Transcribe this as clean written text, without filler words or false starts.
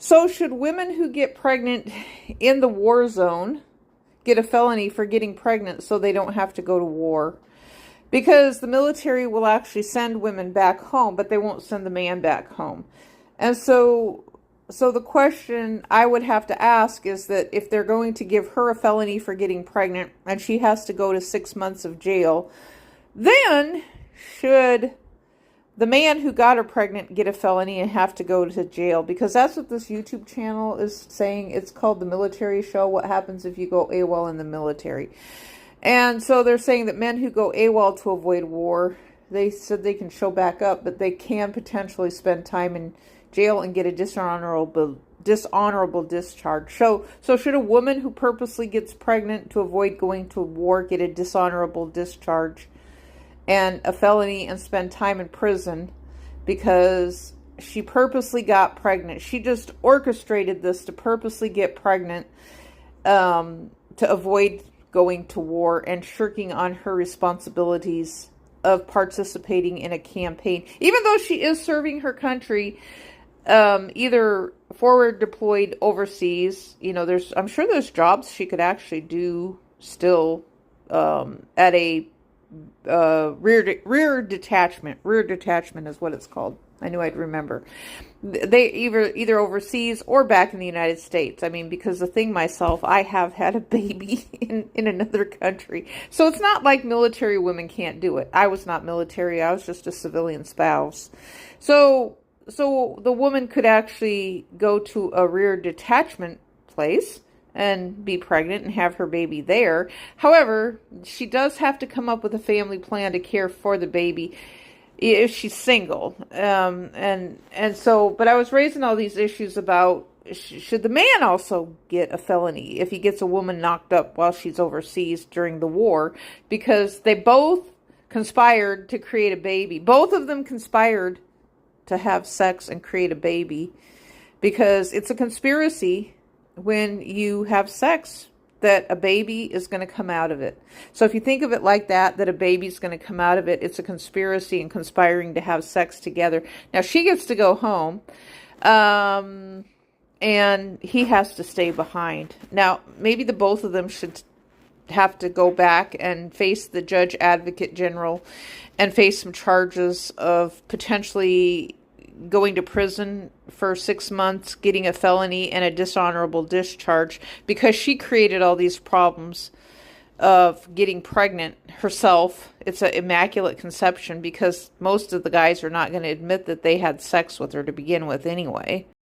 So should women who get pregnant in the war zone get a felony for getting pregnant so they don't have to go to war? Because the military will actually send women back home, but they won't send the man back home. And so the question I would have to ask is that if they're going to give her a felony for getting pregnant and she has to go to 6 months of jail, then should the man who got her pregnant get a felony and have to go to jail? Because that's what this YouTube channel is saying. It's called The Military Show, What Happens If You Go AWOL in the Military. And so they're saying that men who go AWOL to avoid war, they said they can show back up, but they can potentially spend time in jail and get a dishonorable discharge. So should a woman who purposely gets pregnant to avoid going to war get a dishonorable discharge and a felony and spend time in prison because she purposely got pregnant? She just orchestrated this to purposely get pregnant to avoid going to war and shirking on her responsibilities of participating in a campaign. Even though she is serving her country, either forward deployed overseas, I'm sure there's jobs she could actually do still at a rear detachment. Rear detachment is what it's called. I knew I'd remember. They either overseas or back in the United States. I mean, because the thing myself, I have had a baby in another country. So it's not like military women can't do it. I was not military. I was just a civilian spouse. So the woman could actually go to a rear detachment place and be pregnant and have her baby there. However, she does have to come up with a family plan to care for the baby if she's single. But I was raising all these issues about, should the man also get a felony if he gets a woman knocked up while she's overseas during the war? Because they both conspired to create a baby. Both of them conspired to have sex and create a baby, because it's a conspiracy when you have sex that a baby is going to come out of it. So if you think of it like that a baby's going to come out of it, it's a conspiracy and conspiring to have sex together. Now she gets to go home, and he has to stay behind. Now, maybe the both of them should have to go back and face the judge advocate general and face some charges of potentially going to prison for 6 months, getting a felony and a dishonorable discharge, because she created all these problems of getting pregnant herself. It's an immaculate conception, because most of the guys are not going to admit that they had sex with her to begin with anyway.